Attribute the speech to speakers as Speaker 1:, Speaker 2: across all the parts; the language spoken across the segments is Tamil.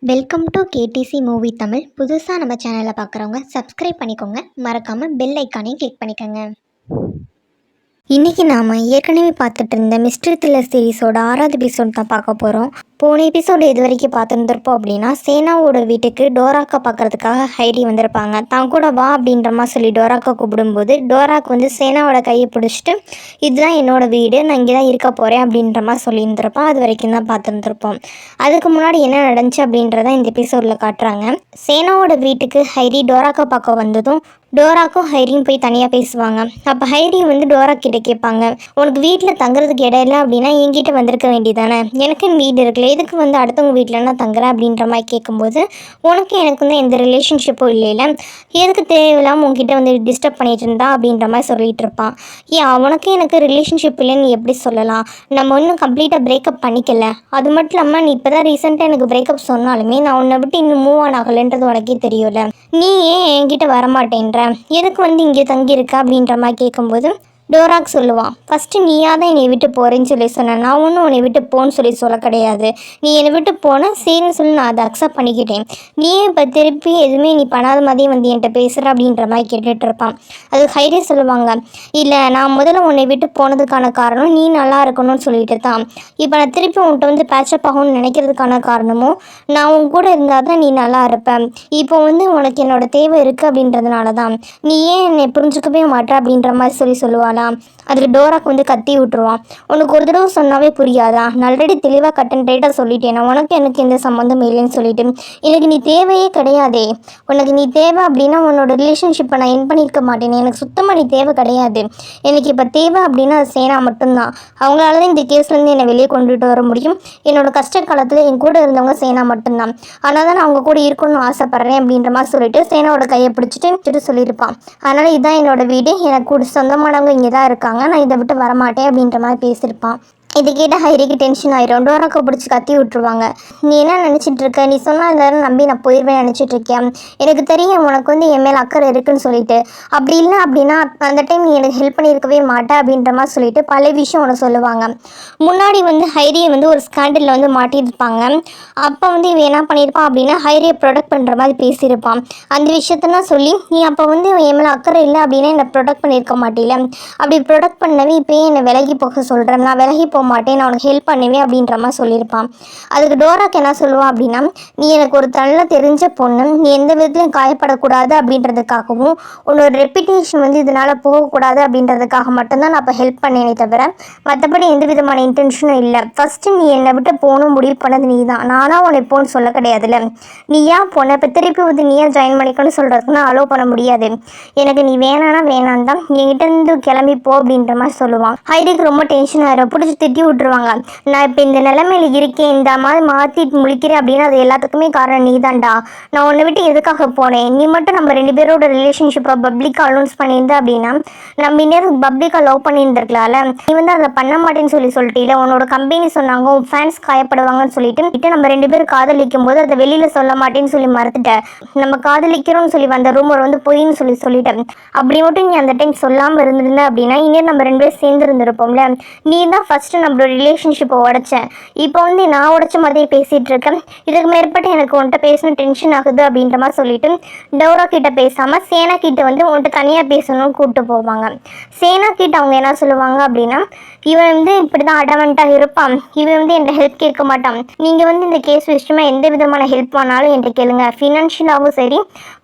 Speaker 1: Welcome to KTC movie Tamil. புதுசாக நம்ம சேனலை பார்க்குறவங்க சப்ஸ்கிரைப் பண்ணிக்கோங்க. மறக்காமல் பெல் ஐக்கானையும் கிளிக் பண்ணிக்கோங்க. இன்றைக்கி நாம் ஏற்கனவே பார்த்துட்டு இருந்த மிஸ்ட்ரி த்ரில்லர் சீரிஸோட 6வது எபிசோட் தான் பார்க்க போகிறோம். போன எபிசோடு இது வரைக்கும் பார்த்துருந்துருப்போம் அப்படின்னா, சேனாவோட வீட்டுக்கு டோராக்கா பார்க்குறதுக்காக ஹைரி வந்திருப்பாங்க. தான் கூட வா அப்படின்ற மாதிரி சொல்லி டோராக்கா கூப்பிடும்போது டோராக்கு வந்து சேனாவோட கையை பிடிச்சிட்டு, இதுதான் என்னோடய வீடு, நான் இங்கே தான் இருக்க போகிறேன் அப்படின்ற மாதிரி சொல்லியிருந்திருப்பான். அது வரைக்கும் தான் பார்த்துருந்துருப்போம். அதுக்கு முன்னாடி என்ன நடந்துச்சு அப்படின்றத இந்த எபிசோடில் காட்டுறாங்க. சேனாவோட வீட்டுக்கு ஹைரி டோராக்கா பார்க்க வந்ததும் டோராக்கும் ஹைரியும் போய் தனியாக பேசுவாங்க. அப்போ ஹைரி வந்து டோரா கிட்ட கேட்பாங்க, உனக்கு வீட்டில் தங்குறதுக்கு இடம் இல்லை அப்படின்னா என்கிட்ட வந்திருக்க வேண்டியதானே, எனக்குன்னு வீடு இருக்குல்ல, எதுக்கு வந்து அடுத்தவங்க வீட்டில் நான் தங்குறேன் அப்படின்ற மாதிரி கேட்கும்போது, உனக்கு எனக்கு வந்து எந்த ரிலேஷன்ஷிப்பும் இல்லைல்ல, எதுக்கு தேவையில்லாமல் உங்ககிட்ட வந்து டிஸ்டர்ப் பண்ணிட்டு இருந்தா அப்படின்ற மாதிரி சொல்லிட்டு இருப்பான். ஏன் அவனுக்கு எனக்கு ரிலேஷன்ஷிப் இல்லைன்னு எப்படி சொல்லலாம், நம்ம இன்னும் கம்ப்ளீட்டாக பிரேக்கப் பண்ணிக்கல, அது மட்டும் இல்லாமல் நீ இப்போ தான் ரீசெண்டாக எனக்கு பிரேக்கப் சொன்னாலுமே நான் உன்னை விட்டு இன்னும் மூவ் ஆன் ஆகலைன்றது உனக்கே தெரியல, நீ ஏன் என்கிட்ட வரமாட்டேன்ற, எதுக்கு வந்து இங்கே தங்கியிருக்க அப்படின்ற மாதிரி கேட்கும்போது டோராக் சொல்லுவான், ஃபஸ்ட்டு நீயாக தான் என்னை விட்டு போகிறேன்னு சொல்லி சொன்னேன், நான் ஒன்றும் உன்னை விட்டு போன்னு சொல்லி சொல்ல கிடையாது, நீ என்னை விட்டு போனால் சரின்னு சொல்லி நான் அதை அக்செப்ட் பண்ணிக்கிட்டேன், நீ இப்போ திருப்பி எதுவுமே நீ பண்ணாத மாதிரியே வந்து என்கிட்ட பேசுகிற அப்படின்ற மாதிரி கேட்டுட்டு இருப்பான். அது ஹைரி சொல்லுவாங்க, இல்லை நான் முதல்ல உன்னை விட்டு போனதுக்கான காரணம் நீ நல்லா இருக்கணும்னு சொல்லிட்டு தான், இப்போ நான் திருப்பி உன்கிட்ட வந்து பேச்சப் ஆகணும்னு நினைக்கிறதுக்கான காரணமும் நான் உன் கூட இருந்தால் தான் நீ நல்லா இருப்பேன், இப்போ வந்து உனக்கு என்னோட தேவை இருக்குது அப்படின்றதுனால தான், நீ ஏன் என்னை புரிஞ்சுக்கவே மாட்டே அப்படின்ற மாதிரி சொல்லுவாள். அதுக்கு டோராக்கு வந்து கத்தி விட்டுருவான், உனக்கு ஒரு தடவை சொன்னாவே புரியாதா, நான் ஆல்ரெடி தெளிவாக கட் அண்ட் ரைட்டாக சொல்லிட்டேன், உனக்கு எனக்கு எந்த சம்மந்தம் இல்லைன்னு சொல்லிட்டு, எனக்கு நீ தேவையே கிடையாதே, உனக்கு நீ தேவை அப்படின்னா உன்னோட ரிலேஷன்ஷிப்பை நான் என் பண்ணியிருக்க மாட்டேன், எனக்கு சுத்தமாக நீ தேவை கிடையாது, எனக்கு இப்போ தேவை அப்படின்னா அது சேனா மட்டும்தான், அவங்களால தான் இந்த கேஸ்லேருந்து என்னை வெளியே கொண்டுட்டு வர முடியும், என்னோட கஷ்ட காலத்தில் என் கூட இருந்தவங்க சேனா மட்டும்தான், அதனால தான் நான் அவங்க கூட இருக்கணும்னு ஆசைப்பட்றேன் அப்படின்ற மாதிரி சொல்லிட்டு சேனாவோட கையை பிடிச்சிட்டு சொல்லியிருப்பான். அதனால் இதுதான் என்னோட வீடு, எனக்கு கூட சொந்தமானவங்க இங்கே தான் இருக்காங்க, நான் இதை விட்டு வரமாட்டேன் அப்படின்ற மாதிரி பேசியிருப்பான். இது கேட்டால் ஹைரிக்கு டென்ஷன் ஆயிரும். டோராக்கை பிடிச்சி கத்தி விட்டுருவாங்க, நீ என்ன நினச்சிட்டு இருக்க, நீ சொன்னால் எல்லாரும் நம்பி நான் போயிடுவேன் நினச்சிட்டு இருக்கேன், எனக்கு தெரியும் உனக்கு வந்து என் மேலே அக்கறை இருக்குன்னு சொல்லிட்டு, அப்படி இல்லை அப்படின்னா அந்த டைம் நீ எனக்கு ஹெல்ப் பண்ணியிருக்கவே மாட்டேன் அப்படின்ற மாதிரி சொல்லிட்டு பல விஷயம் உனக்கு சொல்லுவாங்க. முன்னாடி வந்து ஹைரியை வந்து ஒரு ஸ்கேண்டலில் வந்து மாட்டியிருப்பாங்க. அப்போ வந்து இவன் என்ன பண்ணியிருப்பான் அப்படின்னா ஹைரியை ப்ரொடெக்ட் பண்ணுற மாதிரி பேசியிருப்பான். அந்த விஷயத்தான் சொல்லி, நீ அப்போ வந்து என் மேலே அக்கறை இல்லை அப்படின்னா என்னை ப்ரொடெக்ட் பண்ணியிருக்க மாட்டேல, அப்படி ப்ரொடெக்ட் பண்ணவே இப்போயே என்னை விலகி போக சொல்கிறேன், நான் விலகி போக மாட்டேன், நான் உனக்கு ஹெல்ப் பண்ணுவேன் அப்படின்ற மாதிரி சொல்லியிருப்பான். அதுக்கு டோராக்கு என்ன சொல்லுவான் அப்படின்னா, நீ எனக்கு ஒரு நல்ல தெரிஞ்ச பொண்ணு, நீ எந்த விதத்துலையும் காயப்படக்கூடாது அப்படின்றதுக்காகவும் உன்னோட ரெப்புடேஷன் வந்து இதனால் போகக்கூடாது அப்படின்றதுக்காக மட்டும்தான் நான் இப்போ ஹெல்ப் பண்ணேனே தவிர மற்றபடி எந்த விதமான இன்டென்ஷனும் இல்லை, ஃபஸ்ட்டு நீ என்னை விட்டு போகணும் முடிவு பண்ணது நீ தான், நானாக உன்னை போன்னு சொல்ல கிடையாதுல்ல, நீ ஏன் போன இப்போ திருப்பி வந்து நீ ஏன் ஜாயின் பண்ணிக்கணும்னு சொல்கிறதுக்கு நான் அலோவ் பண்ண முடியாது, எனக்கு நீ வேணான்னா வேணான்னு தான், என்கிட்டேருந்து கிளம்பி போ அப்படின்ற மாதிரி சொல்லுவான். ஹைரிக்கு ரொம்ப டென்ஷன் ஆகிடும், பிடிச்சி திட்டி விட்டுருவாங்க, நான் இப்போ இந்த நிலைமையில் இருக்கேன், இந்த மாதிரி மாற்றி முழிக்கிறேன் அப்படின்னா அது எல்லாத்துக்குமே காரணம் நீ தான்டா, நான் உன்னை விட்டு எதுக்காக போனேன், நீ மட்டும் நம்ம 2 பேரோட ரிலேஷன்ஷிப்பை பப்ளிக்காக அனௌன்ஸ் பண்ணியிருந்த அப்படின்னா நம்ம இன்னும் பப்ளிக்காக லவ் பண்ணியிருந்துருக்கலாம்ல, நீ வந்து அதை பண்ண மாட்டேன்னு சொல்லிட்டீல, உன்னோட கம்பெனி சொன்னாங்க உன் ஃபேன்ஸ் காயப்படுவாங்கன்னு சொல்லிட்டு நம்ம 2 பேரும் காதலிக்கும் போது அதை வெளியில் சொல்ல மாட்டேன்னு சொல்லி மறந்துட்டேன், நம்ம காதலிக்கிறோம்னு சொல்லி வந்த ரூமர் வந்து பொய்ன்னு சொல்லிட்டேன், அப்படி மட்டும் நீ அந்த டைம் சொல்லாமல் இருந்திருந்த அப்படின்னா இன்னும் நம்ம 2 பேரும் சேர்ந்து இருந்திருப்போம்ல, நீ தான் ஃபஸ்ட்டு நம்மளோட ரிலேஷன்ஷிப்பை உடைச்சேன், இப்போ வந்து நான் உடைச்ச மாதிரியே பேசிகிட்டு இருக்கேன், இதுக்கு மேற்பட்டு எனக்கு உன்கிட்ட பேசணும் டென்ஷன் ஆகுது அப்படின்ற மாதிரி சொல்லிட்டு டோரா கிட்ட பேசாமல் சேனா கிட்ட வந்து உன்கிட்ட தனியாக பேசணும்னு கூப்பிட்டு போவாங்க. சேனா கிட்ட அவங்க என்ன சொல்லுவாங்க அப்படின்னா, இவன் வந்து இப்படி தான் அடமெண்ட்டாக இருப்பான், இவன் வந்து என்கிட்ட ஹெல்ப் கேட்க மாட்டான், நீங்கள் வந்து இந்த கேஸ் விஷயமா எந்த விதமான ஹெல்ப் பண்ணாலும் என்கிட்ட கேளுங்க, ஃபினான்ஷியலாகவும் சரி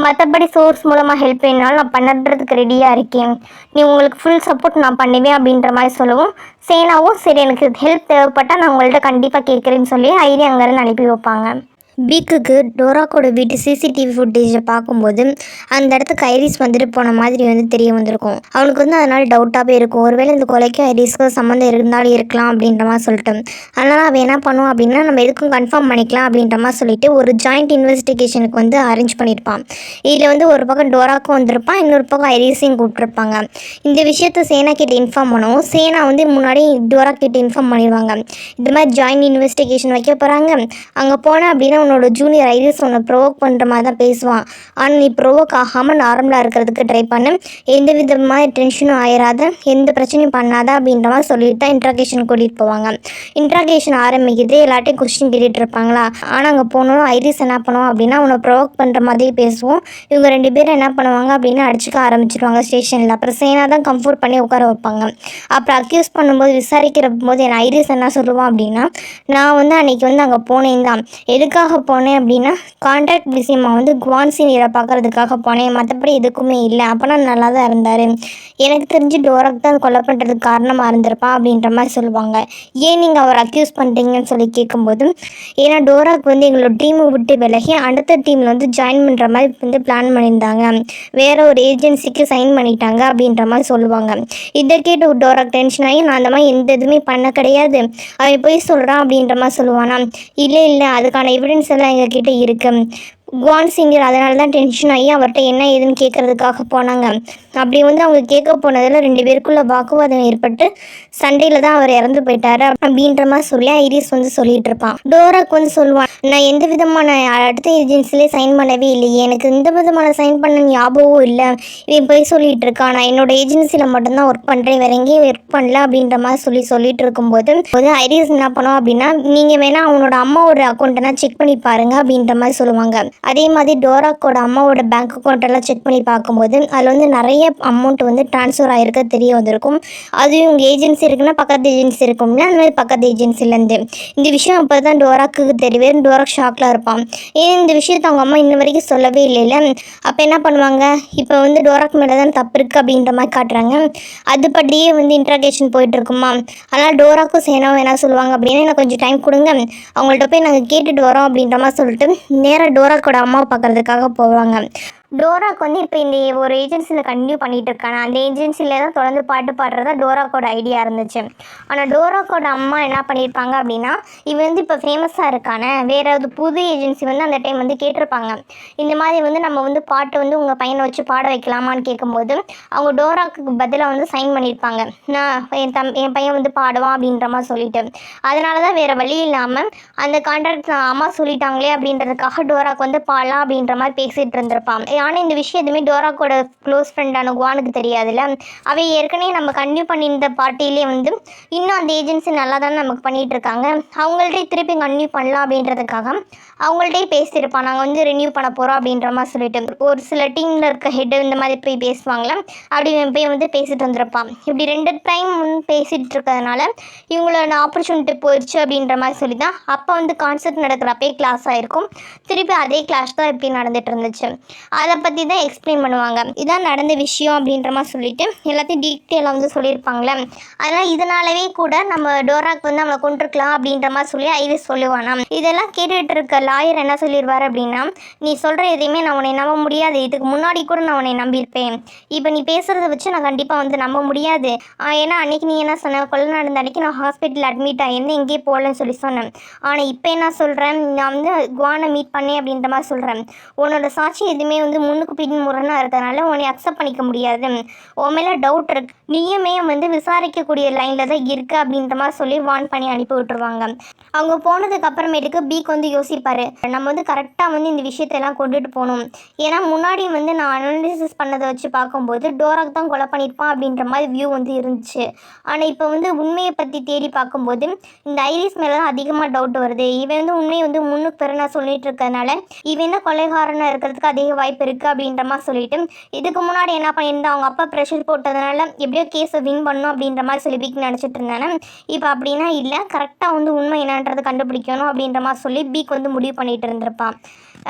Speaker 1: மற்றபடி சோர்ஸ் மூலமாக ஹெல்ப் வேணாலும் நான் பண்ணுறதுக்கு ரெடியாக இருக்கேன், நீ உங்களுக்கு ஃபுல் சப்போர்ட் நான் பண்ணுவேன் அப்படின்ற மாதிரி சொல்லவும் சேனாவும் சரி எனக்கு ஹெல்ப் தேவைப்பட்டால் நான் உங்கள்கிட்ட கண்டிப்பாக கேட்குறேன்னு சொல்லி ஹைரி அங்கேருந்து அனுப்பி வைப்பாங்க. பீக்குக்கு டோராக்கோட வீட்டு சிசிடிவி ஃபுட்டேஜை பார்க்கும்போது அந்த இடத்துக்கு ஐரிஸ் வந்துட்டு போன மாதிரி வந்து தெரிய வந்திருக்கும். அவனுக்கு வந்து அதனால் டவுட்டாகவே இருக்கும், ஒருவேளை இந்த கொலைக்கும் ஐரிஸ்க்கும் சம்மந்தம் இருந்தாலும் இருக்கலாம் அப்படின்ற மாதிரி சொல்லிட்டு, அதனால் அவன் என்ன பண்ணுவான் அப்படின்னா நம்ம எதுக்கும் கன்ஃபார்ம் பண்ணிக்கலாம் அப்படின்ற மாதிரி சொல்லிட்டு ஒரு ஜாயிண்ட் இன்வெஸ்டிகேஷனுக்கு வந்து அரேஞ்ச் பண்ணியிருப்பான். இதில் வந்து ஒரு பக்கம் டோராக்கும் வந்திருப்பான், இன்னொரு பக்கம் ஐரிஸையும் கூப்பிட்டுருப்பாங்க. இந்த விஷயத்த சேனா கிட்ட இன்ஃபார்ம் பண்ணுவோம், சேனா வந்து முன்னாடி டோரா கிட்ட இன்ஃபார்ம் பண்ணிடுவாங்க, இந்த மாதிரி ஜாயிண்ட் இன்வெஸ்டிகேஷன் வைக்க போகிறாங்க, அங்கே போனேன் அப்படின்னா உன்னோட ஜூனியர் ஐரிஸ் உன்னை ப்ரொவோக் பண்ணுற மாதிரி தான் பேசுவான். ஆனால் நீ ப்ரொவோக் ஆகாமல் நார்மலாக இருக்கிறதுக்கு ட்ரை பண்ணு, எந்த விதமாக டென்ஷனும் ஆயிடாத, எந்த பிரச்சனையும் பண்ணாத அப்படின்ற மாதிரி சொல்லிட்டு தான் இன்ட்ராகேஷன் கூட்டிகிட்டு போவாங்க. இன்ட்ராகேஷன் ஆரம்பிக்குது, எல்லாட்டையும் கொஸ்டின் கேட்டுட்டு இருப்பாங்களா. ஆனால் அங்கே போனோம் ஐரிஸ் என்ன பண்ணுவோம் அப்படின்னா அவனை ப்ரொவோக் பண்ணுற மாதிரியே பேசுவோம். இவங்க 2 பேரும் என்ன பண்ணுவாங்க அப்படின்னு அடிச்சுக்க ஆரம்பிச்சிருவாங்க ஸ்டேஷனில். அப்புறம் சேனா தான் கம்ஃபோர்ட் பண்ணி உட்கார வைப்பாங்க. அப்புறம் அக்யூஸ் பண்ணும்போது விசாரிக்கிற போது என் ஐரிஸ் என்ன சொல்லுவான் அப்படின்னா, நான் வந்து அன்றைக்கி வந்து அங்கே போனேன் தான். எதுக்காக போனேன் அப்படின்னா கான்ட்ராக்ட் விஷயமாக வந்து குவான் சீனியரை பார்க்குறதுக்காக போனேன், மற்றபடி எதுக்குமே இல்லை. அப்போனா நல்லா தான் இருந்தார். எனக்கு தெரிஞ்சு டோராக் தான் கொலை பண்ணுறதுக்கு காரணமாக இருந்திருப்பான் அப்படின்ற மாதிரி சொல்லுவாங்க. ஏன் நீங்கள் அவர் அக்யூஸ் பண்ணுறீங்கன்னு சொல்லி கேட்கும்போது, ஏன்னா டோராக் வந்து எங்களோட டீமை விட்டு விலகி அடுத்த டீமில் வந்து ஜாயின் பண்ணுற மாதிரி வந்து பிளான் பண்ணியிருந்தாங்க, வேறு ஒரு ஏஜென்சிக்கு சைன் பண்ணிட்டாங்க அப்படின்ற மாதிரி சொல்லுவாங்க. இதை கேட்டு டோராக் டென்ஷன் ஆகி நான் அந்த மாதிரி எந்த இதுவுமே பண்ண கிடையாது, அவன் போய் சொல்கிறான் அப்படின்ற மாதிரி சொல்லுவானா. இல்லை அதுக்கான எவிடன்ஸ் எல்லாம் எங்ககிட்ட இருக்குது. குவான் சிங்கர் அதனால தான் டென்ஷன் ஆகி அவர்கிட்ட என்ன ஏதுன்னு கேட்குறதுக்காக போனாங்க. அப்படி வந்து அவங்க கேட்க போனதில் 2 பேருக்குள்ள வாக்குவாதம் ஏற்பட்டு சண்டையில் தான் அவர் இறந்து போயிட்டாரு அப்படின்ற மாதிரி சொல்லி ஐரிஸ் வந்து சொல்லிட்டு இருப்பான். டோராக் வந்து சொல்லுவான், நான் எந்த விதமான அடுத்த ஏஜென்சிலே சைன் பண்ணவே இல்லையே, எனக்கு எந்த விதமான சைன் பண்ண ஞாபகம் இல்லை, இவன் போய் சொல்லிட்டு இருக்கான், நான் என்னோட ஏஜென்சியில் மட்டும்தான் ஒர்க் பண்ணுறேன், வேற எங்கேயும் ஒர்க் பண்ணல அப்படின்ற மாதிரி சொல்லிட்டு இருக்கும்போது ஐரிஸ் என்ன பண்ணோம் அப்படின்னா, நீங்கள் வேணால் அவனோட அம்மாவோட அக்கௌண்ட்டெல்லாம் செக் பண்ணி பாருங்க அப்படின்ற மாதிரி சொல்லுவாங்க. அதே மாதிரி டோராக்கோட அம்மாவோட பேங்க் அக்கௌண்ட்டெல்லாம் செக் பண்ணி பார்க்கும்போது அதில் வந்து நிறைய அமௌண்ட் வந்து ட்ரான்ஸ்ஃபர் ஆகிருக்க தெரிய வந்திருக்கும். அதுவும் உங்கள் ஏஜென்சி இருக்குன்னா பக்கத்து ஏஜென்சி இருக்கும்ல, அந்த மாதிரி பக்கத்து ஏஜென்சிலேருந்து இந்த விஷயம் அப்போ தான் டோராக்கு தெரியவே. டோராக் ஷாக்கில் இருப்பான். ஏன் இந்த விஷயத்தை அவங்க அம்மா இன்ன வரைக்கும் சொல்லவே இல்லைல்ல. அப்போ என்ன பண்ணுவாங்க, இப்போ வந்து டோராக் மேலே தான் தப்பு இருக்குது அப்படின்ற மாதிரி காட்டுறாங்க. அதுபடியே வந்து இன்ட்ராகேஷன் போயிட்டு இருக்குமா. அதனால் டோராக்கும் சேனாவும் என்ன சொல்லுவாங்க அப்படின்னா, எனக்கு கொஞ்சம் டைம் கொடுங்க, அவங்கள்ட்ட போய் நாங்கள் கேட்டுட்டு வரோம் அப்படின்ற மாதிரி சொல்லிட்டு நேராக டோராக்கோட அம்மா பார்க்குறதுக்காக போவாங்க. டோராக் வந்து இப்போ இந்த ஒரு ஏஜென்சியில் கண்டினியூ பண்ணிகிட்டு இருக்காங்க. அந்த ஏஜென்சியில் தான் தொடர்ந்து பாட்டு பாடுறதா டோராக்கோட ஐடியா இருந்துச்சு. ஆனால் டோராக்கோட அம்மா என்ன பண்ணியிருப்பாங்க அப்படின்னா, இவன் வந்து இப்போ ஃபேமஸாக இருக்கானே, வேறு புது ஏஜென்சி வந்து அந்த டைம் வந்து கேட்டிருப்பாங்க, இந்த மாதிரி வந்து நம்ம வந்து பாட்டு வந்து உங்கள் பையனை வச்சு பாட வைக்கலாமான்னு கேட்கும்போது அவங்க டோராக்கு பதிலாக வந்து சைன் பண்ணியிருப்பாங்க, நான் என் பையன் வந்து பாடுவான் அப்படின்ற மாதிரி சொல்லிட்டு. அதனால தான் வேறு வழி இல்லாமல் அந்த கான்ட்ராக்ட் அம்மா சொல்லிட்டாங்களே அப்படின்றதுக்காக டோராக் வந்து பாடலாம் அப்படின்ற மாதிரி பேசிகிட்டு இருந்திருப்பான். ஆனால் இந்த விஷயம் எதுவுமே டோராக்கோட க்ளோஸ் ஃப்ரெண்டான குவானுக்கு தெரியாதுல்ல. அவை ஏற்கனவே நம்ம கன்டினியூ பண்ணியிருந்த பார்ட்டிலே வந்து இன்னும் அந்த ஏஜென்சி நல்லா தானே நமக்கு பண்ணிகிட்டு இருக்காங்க, அவங்கள்ட்டே திருப்பி கன்டினியூ பண்ணலாம் அப்படின்றதுக்காக அவங்கள்ட்டே பேசியிருப்பான், நாங்கள் வந்து ரினியூ பண்ண போகிறோம் அப்படின்ற மாதிரி சொல்லிட்டு. ஒரு சில டீமில் இருக்க ஹெட்டு இந்த மாதிரி போய் பேசுவாங்களே, அப்படி போய் வந்து பேசிட்டு வந்திருப்பான். இப்படி 2 டைம் வந்து பேசிகிட்டு இருக்கிறதுனால இவங்களோட ஆப்பர்ச்சுனிட்டி போயிடுச்சு அப்படின்ற மாதிரி சொல்லி தான் அப்போ வந்து கான்சர்ட் நடக்கிறப்பே கிளாஸ் ஆகிருக்கும். திருப்பி அதே கிளாஸ் தான் இப்படி நடந்துட்டு இருந்துச்சு. அதை பற்றி தான் எக்ஸ்பிளைன் பண்ணுவாங்க. இதான் நடந்த விஷயம் அப்படின்ற மாதிரி சொல்லிட்டு எல்லாத்தையும் டீட்டெயிலாக வந்து சொல்லியிருப்பாங்களே. அதனால் இதனாலவே கூட நம்ம டோராக் வந்து நம்மளை கொண்டிருக்கலாம் அப்படின்ற மாதிரி சொல்லி ஐரிஸ் சொல்லுவானா. இதெல்லாம் கேட்டுகிட்டு இருக்க லாயர் என்ன சொல்லிடுவார் அப்படின்னா, நீ சொல்கிற எதையுமே நான் உன்னை நம்ப முடியாது, இதுக்கு முன்னாடி கூட நான் உன்னை நம்பியிருப்பேன், இப்போ நீ பேசுகிறத வச்சு நான் கண்டிப்பாக வந்து நம்ப முடியாது. ஏன்னா அன்றைக்கி நீ என்ன சொன்ன, கொலை நடந்த அன்றைக்கி நான் ஹாஸ்பிட்டலில் அட்மிட் ஆகியிருந்தேன், எங்கேயும் போகலன்னு சொல்லி சொன்னேன். ஆனால் இப்போ என்ன சொல்கிறேன், நான் வந்து குவானை மீட் பண்ணேன் அப்படின்ற மாதிரி சொல்கிறேன். உன்னோட சாட்சி எதுவுமே வந்து முன்னுக்கு பின் முரணாக இருக்கிறதுனால உன்னை அக்செப்ட் பண்ணிக்க முடியாது, உன் மேலே டவுட் இருக்கு, நீயுமே வந்து விசாரிக்கக்கூடிய லைனில் தான் இருக்குது அப்படின்ற மாதிரி சொல்லி வார்ன் பண்ணி அனுப்பி விட்டுருவாங்க. அவங்க போனதுக்கு அப்புறமேட்டுக்கு பீக் வந்து யோசிப்பார், நம்ம வந்து கரெக்டாக வந்து இந்த விஷயத்தையெல்லாம் கொண்டுட்டு போகணும். ஏன்னா முன்னாடி வந்து நான் அனாலிசிஸ் பண்ணதை வச்சு பார்க்கும்போது டோராக் தான் கொலை பண்ணியிருப்பான் அப்படின்ற மாதிரி வியூ வந்து இருந்துச்சு. ஆனால் இப்போ வந்து உண்மையை பற்றி தேடி பார்க்கும்போது இந்த ஐரிஸ் மேலே தான் அதிகமாக டவுட் வருது. இவன் வந்து உண்மையை வந்து முன்னுக்கு பிறனா சொல்லிட்டு இருக்கிறதுனால இவன் தான் கொலைகாரனாக இருக்கிறதுக்கு அதிக வாய்ப்பு இருக்குது அப்படின்ற மாதிரி சொல்லிட்டு, இதுக்கு முன்னாடி என்ன பண்ணியிருந்தா அவங்க அப்பா ப்ரெஷர் போட்டதுனால எப்படியோ கேஸை வின் பண்ணணும் அப்படின்ற மாதிரி சொல்லி பீக் நினச்சிட்டு இருந்தானே. இப்போ அப்படின்னா இல்லை, கரெக்டாக வந்து உண்மை என்னன்றது கண்டுபிடிக்கணும் அப்படின்ற மாதிரி சொல்லி பீக் வந்து முடிவு பண்ணிகிட்டு இருந்திருப்பான்.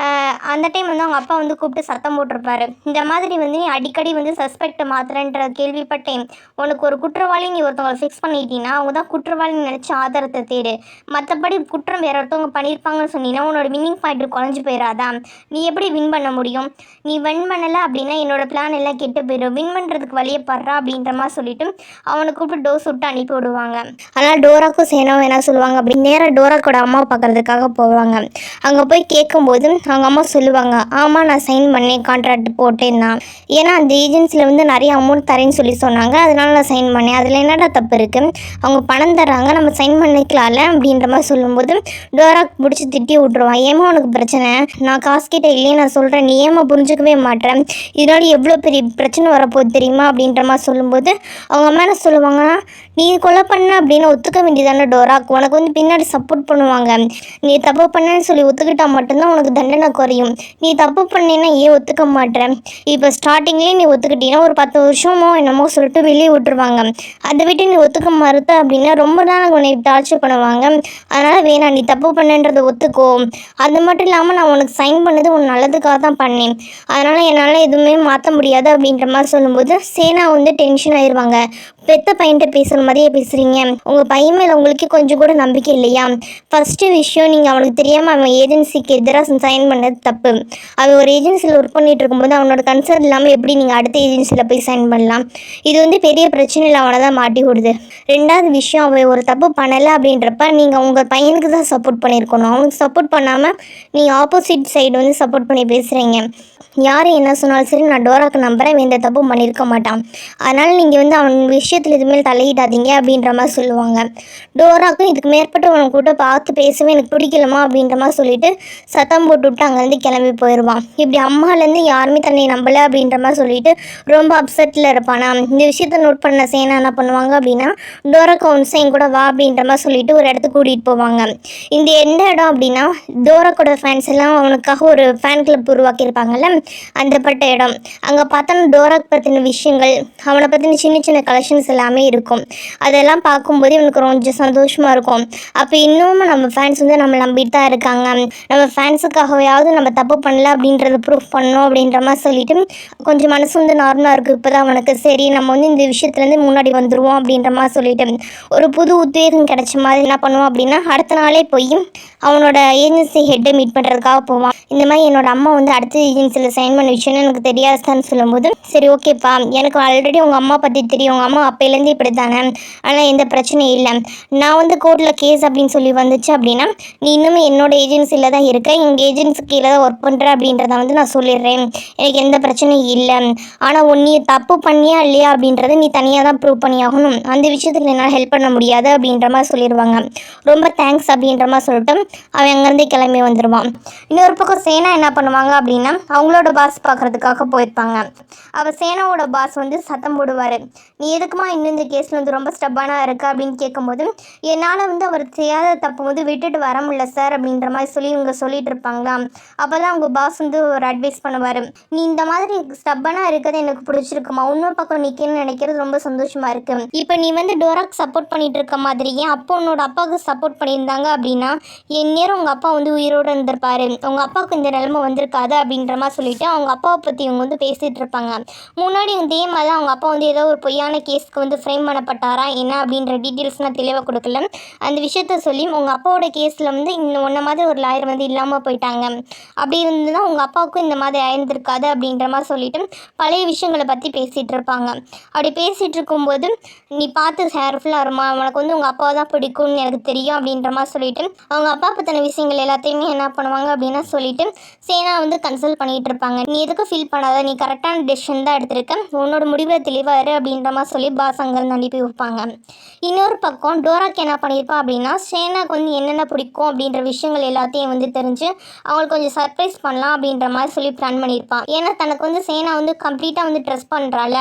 Speaker 1: அந்த டைம் வந்து அவங்க அப்பா வந்து கூப்பிட்டு சத்தம் போட்டிருப்பாரு, இந்த மாதிரி வந்து நீ அடிக்கடி வந்து சஸ்பெக்டை மாத்திரன்ற கேள்விப்பட்டேன், உனக்கு ஒரு குற்றவாளி நீ ஒருத்தவங்களை ஃபிக்ஸ் பண்ணிட்டீங்கன்னா அவங்க தான் குற்றவாளின்னு நினச்சி ஆதாரத்தை தேடு, மற்றபடி குற்றம் வேறு ஒருத்தவங்க பண்ணியிருப்பாங்கன்னு சொன்னீங்கன்னா உன்னோட வின்னிங் பாயிண்ட் குறைஞ்சி போயிடாதா, நீ எப்படி வின் பண்ண முடியும், நீ வின் பண்ணலை அப்படின்னா என்னோடய பிளான் எல்லாம் கெட்டு போயிடும், வின் பண்ணுறதுக்கு வழியை படுறா அப்படின்ற மாதிரி சொல்லிட்டு அவனை கூப்பிட்டு டோஸ் விட்டு அனுப்பி விடுவாங்க. ஆனால் டோராக்கும் சேனாவும் என்ன சொல்லுவாங்க அப்படின்னு நேராக டோராக்கோட அம்மா பார்க்கறதுக்காக போவாங்க. அங்கே போய் கேட்கும்போது அவங்க அம்மா சொல்லுவாங்க, ஆமாம் நான் சைன் பண்ணேன், கான்ட்ராக்ட் போட்டேன் தான், ஏன்னா அந்த ஏஜென்சியில் வந்து நிறைய அமௌண்ட் தரேன்னு சொல்லி சொன்னாங்க, அதனால நான் சைன் பண்ணேன், அதில் என்னடா தப்பு இருக்குது, அவங்க பணம் தர்றாங்க நம்ம சைன் பண்ணிக்கலாம்ல அப்படின்ற மாதிரி சொல்லும்போது டோராக்கு பிடிச்சி திட்டி விட்ருவான். ஏமா உனக்கு பிரச்சனை, நான் காசு கிட்ட இல்லையே நான் சொல்கிறேன், நீ ஏமா புரிஞ்சுக்கவே மாட்டேன், இதனால எவ்வளோ பெரிய பிரச்சனை வரப்போகுது தெரியுமா அப்படின்ற மாதிரி சொல்லும்போது அவங்க அம்மா என்ன சொல்லுவாங்கன்னா, நீ கொலை பண்ண அப்படின்னு ஒத்துக்க வேண்டியதானே டோராக், உனக்கு வந்து பின்னாடி சப்போர்ட் பண்ணுவாங்க, நீ தப்பு பண்ணேன்னு சொல்லி ஒத்துக்கிட்டா மட்டும்தான் உனக்கு தண்டனை குறையும், நீ தப்பு பண்ணேன்னா ஏன் ஒத்துக்க மாட்டேன், இப்போ ஸ்டார்டிங்லேயே நீ ஒத்துக்கிட்டீங்கன்னா ஒரு 10 வருஷமோ என்னமோ சொல்லிட்டு வெளியே விட்டுருவாங்க, அதை விட்டு நீ ஒத்துக்க மறுத்த அப்படின்னா ரொம்ப நாள் உன்னை டார்ச்சர் பண்ணுவாங்க, அதனால் வேணாம் நீ தப்பு பண்ணன்றதை ஒத்துக்கோ, அது மட்டும் இல்லாமல் நான் உனக்கு சைன் பண்ணது உன் நல்லதுக்காக தான் பண்ணேன், அதனால் என்னால் எதுவுமே மாற்ற முடியாது அப்படின்ற மாதிரி சொல்லும்போது சேனா வந்து டென்ஷன் ஆயிடுவாங்க. பெத்த பையன்கிட்ட பேசுகிற மாதிரியே பேசுகிறீங்க, உங்கள் பையன் மேலே உங்களுக்கு கொஞ்சம் கூட நம்பிக்கை இல்லையா, ஃபஸ்ட்டு விஷயம் நீங்கள் அவனுக்கு தெரியாமல் அவன் ஏஜென்சிக்கு எதிராக சைன் பண்ணது தப்பு, அவன் ஒரு ஏஜென்சியில் ஒர்க் பண்ணிகிட்டு இருக்கும்போது அவனோட கன்சர்ன் இல்லாமல் எப்படி நீங்கள் அடுத்த ஏஜென்சியில் போய் சைன் பண்ணலாம், இது வந்து பெரிய பிரச்சனையில் அவனை தான் மாட்டி விடுது. ரெண்டாவது விஷயம், அவன் ஒரு தப்பு பண்ணலை அப்படின்றப்ப நீங்கள் உங்கள் பையனுக்கு தான் சப்போர்ட் பண்ணியிருக்கணும், அவனுக்கு சப்போர்ட் பண்ணாமல் நீங்கள் ஆப்போசிட் சைடு வந்து சப்போர்ட் பண்ணி பேசுகிறீங்க, யார் என்ன சொன்னாலும் சரி நான் டோராக்கு நம்புகிறேன், எந்த தப்பும் பண்ணியிருக்க மாட்டான், அதனால் நீங்கள் வந்து அவன் விஷயத்தில் இதுமாரி தலையிடாதீங்க அப்படின்ற மாதிரி சொல்லுவாங்க. டோராக்கும் இதுக்கு மேற்பட்டு அவனை கூட பார்த்து பேசவே எனக்கு பிடிக்கலமா அப்படின்ற மாதிரி சொல்லிட்டு சத்தம் போட்டுவிட்டு அங்கேருந்து கிளம்பி போயிடுவான். இப்படி அம்மாலேருந்து யாருமே தன்னை நம்பலை அப்படின்ற மாதிரி சொல்லிட்டு ரொம்ப அப்செட்டில் இருப்பானா. இந்த விஷயத்தை நோட் பண்ண சேனா என்ன பண்ணுவாங்க அப்படின்னா, டோராக்கு ஒன்சைன் கூட வா அப்படின்ற மாதிரி சொல்லிட்டு ஒரு இடத்துக்கு கூட்டிகிட்டு போவாங்க. இந்த எந்த இடம் அப்படின்னா, டோராக்கோட ஃபேன்ஸ் எல்லாம் அவனுக்காக ஒரு ஃபேன் கிளப் உருவாக்கியிருப்பாங்கல்ல, அந்த பட்ட இடம். அங்கே பார்த்தோன்னா டோராக் பற்றின விஷயங்கள், அவனை பற்றின சின்ன சின்ன கலெக்ஷன்ஸ் எல்லாமே இருக்கும். அதெல்லாம் பார்க்கும்போது இவனுக்கு கொஞ்சம் சந்தோஷமாக இருக்கும். அப்போ இன்னமும் நம்ம ஃபேன்ஸ் வந்து நம்ம நம்பிட்டு தான் இருக்காங்க, நம்ம ஃபேன்ஸுக்காகவாவது நம்ம தப்பு பண்ணல அப்படின்றத ப்ரூஃப் பண்ணணும் அப்படின்ற மாதிரி சொல்லிட்டு கொஞ்சம் மனசு வந்து நார்மலாக இருக்குது. இப்போ தான் அவனுக்கு சரி நம்ம வந்து இந்த விஷயத்துலேருந்து முன்னாடி வந்துடுவோம் அப்படின்ற மாதிரி சொல்லிட்டு ஒரு புது உத்வேகம் கிடைச்ச மாதிரி என்ன பண்ணுவான் அப்படின்னா, அடுத்த நாளே போய் அவனோட ஏஜென்சி ஹெட்டை மீட் பண்ணுறதுக்காக போவான். இந்த மாதிரி என்னோட அம்மா வந்து அடுத்த ஏஜென்சியில் சைன் பண்ண விஷயம்னு எனக்கு தெரியாதுன்னு சொல்லும்போது, சரி ஓகேப்பா, எனக்கு ஆல்ரெடி உங்கள் அம்மா பற்றி தெரியும், உங்கள் அம்மா அப்போலேருந்து இப்படி தானே, ஆனால் எந்த பிரச்சனையும் இல்லை, நான் வந்து கோர்ட்டில் கேஸ் அப்படின்னு சொல்லி வந்துச்சு அப்படின்னா நீ இன்னும் என்னோட ஏஜென்சியில் தான் இருக்க, எங்கள் ஏஜென்சி கீழே தான் ஒர்க் பண்ணுற அப்படின்றத வந்து நான் சொல்லிடுறேன், எனக்கு எந்த பிரச்சனையும் இல்லை, ஆனால் நீ தப்பு பண்ணியா இல்லையா அப்படின்றத நீ தனியாக தான் ப்ரூவ் பண்ணி ஆகணும், அந்த விஷயத்தில் என்னால் ஹெல்ப் பண்ண முடியாது அப்படின்ற மாதிரி சொல்லிடுவாங்க. ரொம்ப தேங்க்ஸ் அப்படின்ற மாதிரி சொல்லிட்டு அவன் அங்கேருந்து கிளம்பி வந்துடுவான். இன்னொரு பக்கம் சேனா என்ன பண்ணுவாங்க அப்படின்னா, அவங்களோட பாஸ் பார்க்குறதுக்காக போயிருப்பாங்க. அவள் சேனாவோட பாஸ் வந்து சத்தம் போடுவார், நீ எதுக்குமா இன்னும் இந்த கேஸில் வந்து ரொம்ப ஸ்டப்பானாக இருக்கா அப்படின்னு கேட்கும்போது, என்னால் வந்து அவர் செய்யாத தப்பு வந்து விட்டுட்டு வர முடியல சார் அப்படின்ற மாதிரி சொல்லி இவங்க சொல்லிட்டு இருப்பாங்களா. அப்போ தான் அவங்க பாஸ் வந்து ஒரு அட்வைஸ் பண்ணுவார், நீ இந்த மாதிரி ஸ்டப்பானாக இருக்கிறது எனக்கு பிடிச்சிருக்குமா, இன்னொரு பக்கம் நிற்கணும்னு நினைக்கிறது ரொம்ப சந்தோஷமாக இருக்குது, இப்போ நீ வந்து டோராக்கு சப்போர்ட் பண்ணிட்டு இருக்க மாதிரி ஏன் அப்போ உன்னோட அப்பாவுக்கு சப்போர்ட் பண்ணியிருந்தாங்க அப்படின்னா எந்நேரம் உங்கள் அப்பா வந்து உயிரோடு இருந்திருப்பாரு, உங்கள் அப்பாவுக்கு இந்த நிலைமை வந்திருக்காது அப்படின்ற மாதிரி சொல்லிட்டு அவங்க அப்பாவை பற்றி இவங்க வந்து பேசிகிட்டு இருப்பாங்க. முன்னாடி இதே மாதிரி அவங்க அப்பா வந்து ஏதோ ஒரு பொய்யான கேஸ்க்கு வந்து ஃப்ரேம் பண்ணப்பட்டாரா என்ன அப்படின்ற டீட்டெயில்ஸ்லாம் தெளிவாக கொடுக்கல. அந்த விஷயத்த சொல்லி உங்கள் அப்பாவோட கேஸில் வந்து இன்னும் ஒன்றை மாதிரி ஒரு லாயர் வந்து இல்லாமல் போயிட்டாங்க, அப்படி இருந்து தான் உங்கள் அப்பாவுக்கும் இந்த மாதிரி ஆயிருந்திருக்காது அப்படின்ற மாதிரி சொல்லிட்டு பழைய விஷயங்களை பற்றி பேசிகிட்டு இருப்பாங்க. அப்படி பேசிகிட்டு இருக்கும்போது நீ பார்த்து கேர்ஃபுல்லாக இருமா, உனக்கு வந்து உங்கள் அப்பாவை தான் பிடிக்கும்னு எனக்கு தெரியும் அப்படின்ற மாதிரி சொல்லிட்டு அவங்க அப்பா பற்றின விஷயங்கள் எல்லாத்தையுமே என்ன பண்ணுவாங்க அப்படின்னா சொல்லிட்டு சேனா வந்து கன்சல்ட் பண்ணிகிட்டு இருப்பாங்க. நீ எதுக்கும் ஃபீல் பண்ணாத, நீ கரெக்டான டெசிஷன் தான் எடுத்திருக்க, உன்னோட முடிவில் தெளிவாக இரு அப்படின்ற மாதிரி சொல்லி பாஸ் அங்கேருந்து அனுப்பி வைப்பாங்க. இன்னொரு பக்கம் டோராக்கு என்ன பண்ணியிருப்பான் அப்படின்னா, சேனாக்கு வந்து என்னென்ன பிடிக்கும் அப்படின்ற விஷயங்கள் எல்லாத்தையும் வந்து தெரிஞ்சு அவங்களுக்கு கொஞ்சம் சர்ப்ரைஸ் பண்ணலாம் அப்படின்ற மாதிரி சொல்லி பிளான் பண்ணியிருப்பான். ஏன்னா தனக்கு வந்து சேனா வந்து கம்ப்ளீட்டாக வந்து ட்ரெஸ் பண்ணுறாள்,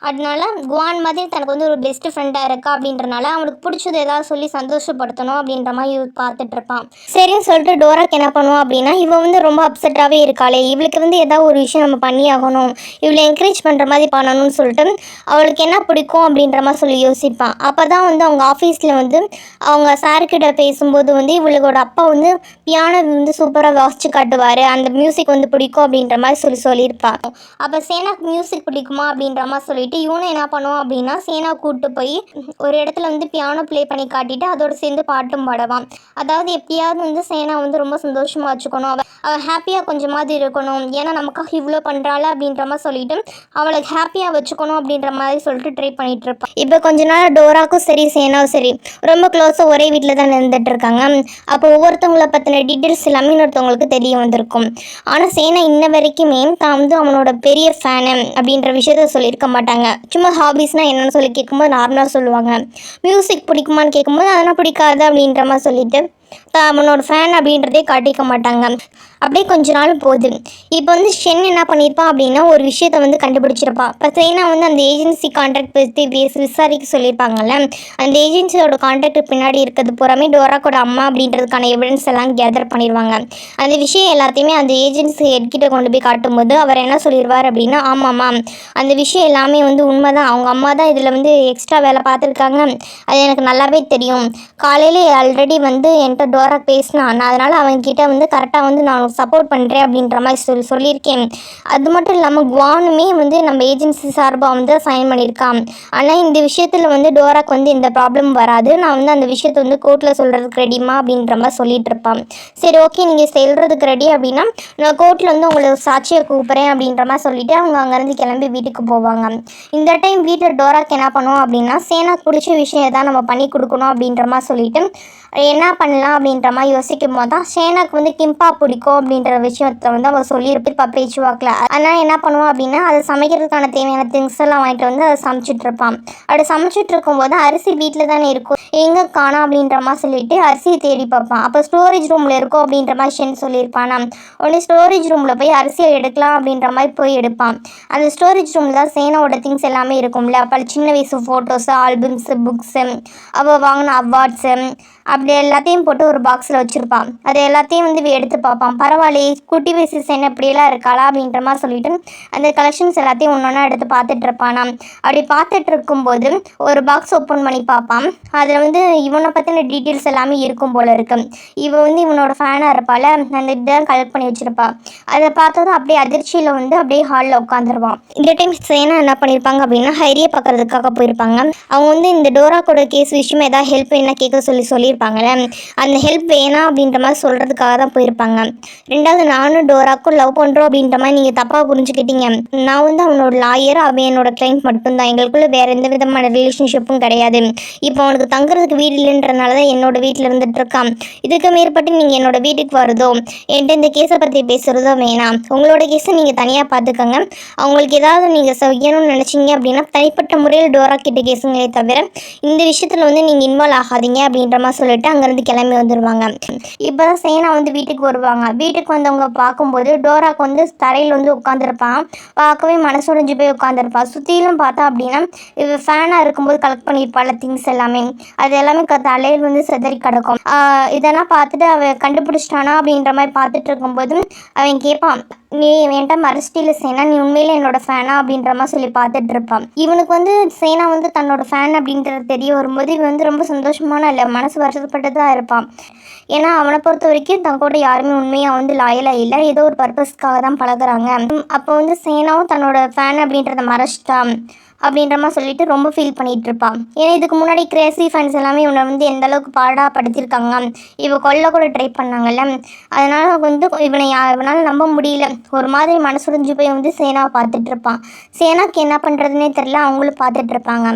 Speaker 1: அதனால குவான் மாதிரி தனக்கு வந்து ஒரு பெஸ்ட் ஃப்ரெண்டாக இருக்கா அப்படின்றனால அவனுக்கு பிடிச்சது ஏதாவது சொல்லி சந்தோஷப்படுத்தணும் அப்படின்ற மாதிரி பார்த்துட்டு இருப்பான். சரின்னு சொல்லிட்டு டோராக்கு என்ன பண்ணுவான் அப்படின்னா, இவன் வந்து ரொம்ப அப்செட்டாகவே இருக்காளே, இவளுக்கு வந்து ஏதாவது ஒரு விஷயம் நம்ம பண்ணி ஆகணும், இவளை என்கரேஜ் பண்ணுற மாதிரி பண்ணணும்னு சொல்லிட்டு அவளுக்கு என்ன பிடிக்கும் அப்படின்ற மாதிரி சொல்லி யோசிப்பான். அப்போ தான் வந்து அவங்க ஆஃபீஸில் வந்து அவங்க சார்கிட்ட பேசும்போது வந்து இவளோட அப்பா வந்து பியானோ வந்து சூப்பராக வாசிச்சு காட்டுவார், அந்த மியூசிக் வந்து பிடிக்கும் அப்படின்ற மாதிரி சொல்லியிருப்பான். அப்போ சேனாக்கு மியூசிக் பிடிக்குமா அப்படின்ற மாதிரி சொல்லிட்டு இவனும் என்ன பண்ணுவான் அப்படின்னா, சேனா கூப்பிட்டு போய் ஒரு இடத்துல வந்து பியானோ ப்ளே பண்ணி காட்டிட்டு அதோடு சேர்ந்து பாட்டும் பாடுவான். அதாவது எப்படியாவது வந்து சேனா வந்து ரொம்ப சந்தோஷமாக வச்சுக்கணும், அவள் ஹாப்பியாக கொஞ்சமாவது இருக்கணும், ஏன்னா நமக்காக இவ்வளோ பண்ணுறாள் அப்படின்ற மாதிரி சொல்லிட்டு அவளை ஹாப்பியாக வச்சுக்கணும் அப்படின்ற மாதிரி சொல்லிட்டு ட்ரை பண்ணிகிட்டு இருப்பான். இப்போ கொஞ்ச நாள் டோராக்கும் சரி சேனாவும் சரி ரொம்ப க்ளோஸாக ஒரே வீட்டில் தான் இருந்துட்டு இருக்காங்க. அப்போ ஒவ்வொருத்தவங்களை பற்றின டீட்டெயில்ஸ் எல்லாமே இன்னொருத்தவங்களுக்கு தெரிய வந்திருக்கும். ஆனால் சேனா இன்ன வரைக்குமே தான் வந்து அவனோட பெரிய ஃபேனு அப்படின்ற விஷயத்த சொல்லியிருக்க மாட்டாங்க. சும்மா ஹாபீஸ்னால் என்னென்னு சொல்லி கேட்கும்போது நார்மலாக சொல்லுவாங்க. மியூசிக் பிடிக்குமான்னு கேட்கும்போது அதெல்லாம் பிடிக்காது அப்படின்ற மாதிரி சொல்லிட்டு அவனோட ஃபேன் அப்படின்றதே காட்டிக்க மாட்டாங்க. அப்படியே கொஞ்ச நாள் போகுது. இப்போ வந்து ஷென் என்ன பண்ணியிருப்பான் அப்படின்னா ஒரு விஷயத்த வந்து கண்டுபிடிச்சிருப்பான். இப்போ சேனா வந்து அந்த ஏஜென்சி கான்ட்ராக்ட் பற்றி விசாரிக்க சொல்லியிருப்பாங்கல்ல, அந்த ஏஜென்சியோட கான்ட்ராக்ட் பின்னாடி இருக்கிறது பூராமே டோராக்கோட அம்மா அப்படின்றதுக்கான எவிடன்ஸ் எல்லாம் கேதர் பண்ணிடுவாங்க. அந்த விஷயம் எல்லாத்தையுமே அந்த ஏஜென்சி ஹெட்கிட்ட கொண்டு போய் காட்டும்போது அவர் என்ன சொல்லிடுவார் அப்படின்னா, ஆமாம்மா அந்த விஷயம் எல்லாமே வந்து உண்மைதான், அவங்க அம்மா தான் இதில் வந்து எக்ஸ்ட்ரா வேலை பார்த்துருக்காங்க, அது எனக்கு நல்லாவே தெரியும். காலையில் ஆல்ரெடி வந்து என்கிட்ட டோரா பேசினான், அதனால் அவன்கிட்ட வந்து கரெக்டாக வந்து நான் சப்போர்ட் பண்ணுறேன் அப்படின்ற மாதிரி சொல்லியிருக்கேன். அது மட்டும் இல்லாமல் குவானுமே வந்து நம்ம ஏஜென்சி சார்பாக வந்து சைன் பண்ணியிருக்கான். ஆனால் இந்த விஷயத்தில் வந்து டோராக்கு வந்து எந்த ப்ராப்ளம் வராது, நான் வந்து அந்த விஷயத்தை வந்து கோர்ட்டில் சொல்கிறதுக்கு ரெடிமா அப்படின்ற மாதிரி சொல்லிட்டு இருப்பான். சரி ஓகே நீங்கள் சொல்கிறதுக்கு ரெடி அப்படின்னா நான் கோர்ட்டில் வந்து உங்களுக்கு சாட்சியை கூப்பிட்றேன் அப்படின்ற மாதிரி சொல்லிவிட்டு அவங்க அங்கேருந்து கிளம்பி வீட்டுக்கு போவாங்க. இந்த டைம் வீட்டில் டோராக்கு என்ன பண்ணுவோம் அப்படின்னா சேனாக்கு பிடிச்ச விஷயம் தான் நம்ம பண்ணி கொடுக்கணும் அப்படின்ற மாதிரி சொல்லிட்டு என்ன பண்ணலாம் அப்படின்ற மாதிரி யோசிக்கும் போது தான் சேனாக்கு வந்து கிம்பா பிடிக்கும் அப்படின்ற விஷயத்தை வந்து அவள் சொல்லியிருப்பா பேச்சுவாக்கில். அதனால் என்ன பண்ணுவோம் அப்படின்னா அது சமைக்கிறதுக்கான தேவையான திங்ஸ் எல்லாம் வாங்கிட்டு வந்து அதை சமைச்சிட்டு இருப்பான். அப்படி சமைச்சிட்டு இருக்கும்போது அரிசி வீட்டில் தானே இருக்கும், எங்கே காணோம் அப்படின்ற மாதிரி சொல்லிட்டு அரிசியை தேடி பார்ப்பான். அப்போ ஸ்டோரேஜ் ரூமில் இருக்கும் அப்படின்ற மாதிரி ஷென் சொல்லியிருப்பானா. உடனே ஸ்டோரேஜ் ரூமில் போய் அரிசியை எடுக்கலாம் அப்படின்ற மாதிரி போய் எடுப்பான். அந்த ஸ்டோரேஜ் ரூமில் தான் சேனாவோட திங்ஸ் எல்லாமே இருக்கும்ல, அப்போ சின்ன வயசு ஃபோட்டோஸு, ஆல்பம்ஸு, புக்ஸு, அவள் வாங்கின அவார்ட்ஸு அப்படி எல்லாத்தையும் போட்டு ஒரு பாக்ஸில் வச்சுருப்பான். அது எல்லாத்தையும் வந்து எடுத்து பார்ப்பான். பரவாயில்லையே குட்டி வயசு சேனை இப்படியெல்லாம் இருக்காளா அப்படின்ற மாதிரி சொல்லிட்டு அந்த கலெக்ஷன்ஸ் எல்லாத்தையும் ஒன்றா எடுத்து பார்த்துட்டு இருப்பானா. அப்படி பார்த்துட்டு இருக்கும்போது ஒரு பாக்ஸ் ஓப்பன் பண்ணி பார்ப்பான். அதில் வந்து இவனை பற்றின டீட்டெயில்ஸ் எல்லாமே இருக்கும் போல இருக்கு. இவன் வந்து இவனோட ஃபேனாக இருப்பாள், அந்த இதெல்லாம் கலெக்ட் பண்ணி வச்சுருப்பா. அதை பார்த்ததும் அப்படியே அதிர்ச்சியில் வந்து அப்படியே ஹாலில் உட்காந்துருவான். இந்த டைம் சேனா என்ன பண்ணியிருப்பாங்க அப்படின்னா ஹைரியை பார்க்கறதுக்காக போயிருப்பாங்க. அவங்க வந்து இந்த டோராக்கோட கேஸ் விஷயமா ஏதாவது ஹெல்ப் என்ன கேட்க சொல்லியிருப்பாங்கள்ல, அந்த ஹெல்ப் வேணாம் அப்படின்ற மாதிரி சொல்கிறதுக்காக தான் போயிருப்பாங்க. ரெண்டாவது நானும் டோராக்கும் லவ் பண்ணுறோம் அப்படின்ற மாதிரி நீங்கள் தப்பாக புரிஞ்சுக்கிட்டீங்க. நான் வந்து அவனோட லாயர், அவன் என்னோட கிளைண்ட் மட்டும்தான், எங்களுக்குள்ள வேறு எந்த விதமான ரிலேஷன்ஷிப்பும் கிடையாது. இப்போ அவனுக்கு தங்குறதுக்கு வீடு இல்லைன்றனால தான் என்னோட வீட்டில் இருந்துட்டு இருக்கான். இதுக்கு மேற்பட்டு நீங்கள் என்னோட வீட்டுக்கு வருதோ என்கிட்ட இந்த கேஸை பற்றி பேசுகிறதோ வேணாம். உங்களோட கேஸை நீங்கள் தனியாக பார்த்துக்கோங்க. அவங்களுக்கு ஏதாவது நீங்கள் செய்யணும்னு நினச்சிங்க அப்படின்னா தனிப்பட்ட முறையில் டோரா கிட்ட கேஸுங்களே தவிர இந்த விஷயத்தில் வந்து நீங்கள் இன்வால்வ் ஆகாதீங்க அப்படின்ற மாதிரி சொல்லிட்டு அங்கேருந்து கிளம்பி வந்துடுவாங்க. இப்போ தான் சேனா வந்து வீட்டுக்கு வருவாங்க. வீட்டுக்கு வந்தவங்க பார்க்கும்போது டோராக்கு வந்து தரையில் வந்து உட்காந்துருப்பான். பார்க்கவே மனசுடைஞ்சு போய் உட்காந்துருப்பான். சுற்றிலும் பார்த்தா அப்படின்னா இவ ஃபேனாக இருக்கும்போது கலெக்ட் பண்ணியிருப்பாள் திங்ஸ் எல்லாமே, அது எல்லாமே தலையில் வந்து செதறி கிடக்கும். இதெல்லாம் பார்த்துட்டு அவன் கண்டுபிடிச்சிட்டானா அப்படின்ற மாதிரி பார்த்துட்டு இருக்கும்போது அவன் கேட்பான், நீ என்கிட்ட மறைச்சிட்டில சேனா, நீ உண்மையில என்னோட ஃபேனா அப்படின்ற மாதிரி சொல்லி பார்த்துட்டு இருப்பான். இவனுக்கு வந்து சேனா வந்து தன்னோட ஃபேன் அப்படின்றது தெரிய வரும்போது இவன் வந்து ரொம்ப சந்தோஷமான இல்லை, மனசு வருஷப்பட்டு தான் இருப்பான். ஏன்னா அவனை பொறுத்த வரைக்கும் தன் கூட யாருமே உண்மையாக வந்து லாயலாக இல்லை, ஏதோ ஒரு பர்பஸ்க்காக தான் பழகுறாங்க. அப்போ வந்து சேனாவும் தன்னோட ஃபேன் அப்படின்றத மறைச்சிட்டான் அப்படின்ற மாதிரி சொல்லிட்டு ரொம்ப ஃபீல் பண்ணிகிட்டு இருப்பான். ஏன்னா இதுக்கு முன்னாடி கிரேசி ஃபேன்ஸ் எல்லாமே இவனை வந்து எந்த அளவுக்கு பாடாப்படுத்தியிருக்காங்க, இவ கொல்ல கூட ட்ரை பண்ணாங்கல்ல, அதனால் வந்து இவனால் நம்ப முடியல. ஒரு மாதிரி மனசுடைஞ்சு போய் வந்து சேனாவை பார்த்துட்டு இருப்பான். சேனாக்கு என்ன பண்ணுறதுனே தெரியல, அவங்களும் பார்த்துட்டு இருப்பாங்க.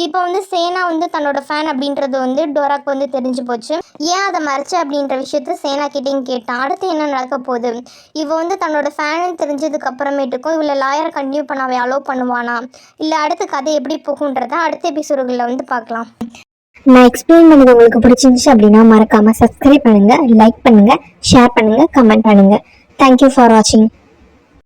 Speaker 1: இப்போ வந்து சேனா வந்து தன்னோட ஃபேன் அப்படின்றது வந்து டோராக்கு வந்து தெரிஞ்சு போச்சு. ஏன் அதை மறைச்ச அப்படின்ற விஷயத்த சேனா கிட்டேயும் கேட்டான். அடுத்து என்ன நடக்க போகுது, இவ வந்து தன்னோட ஃபேனு தெரிஞ்சதுக்கு அப்புறமேட்டுக்கும் இவளை லாயரை கண்டினியூ பண்ண அவன் அலோவ் பண்ணுவானா, இல்லை அடுத்த கதை எப்படி போகுன்றத அடுத்த எபிசோடுகளில் வந்து பார்க்கலாம்.
Speaker 2: நான் எக்ஸ்பிளைன் பண்ணது உங்களுக்கு பிடிச்சிருந்துச்சு அப்படின்னா மறக்காமல் சப்ஸ்கிரைப் பண்ணுங்கள், லைக் பண்ணுங்கள், ஷேர் பண்ணுங்கள், கமெண்ட் பண்ணுங்கள். தேங்க்யூ ஃபார் வாட்சிங்.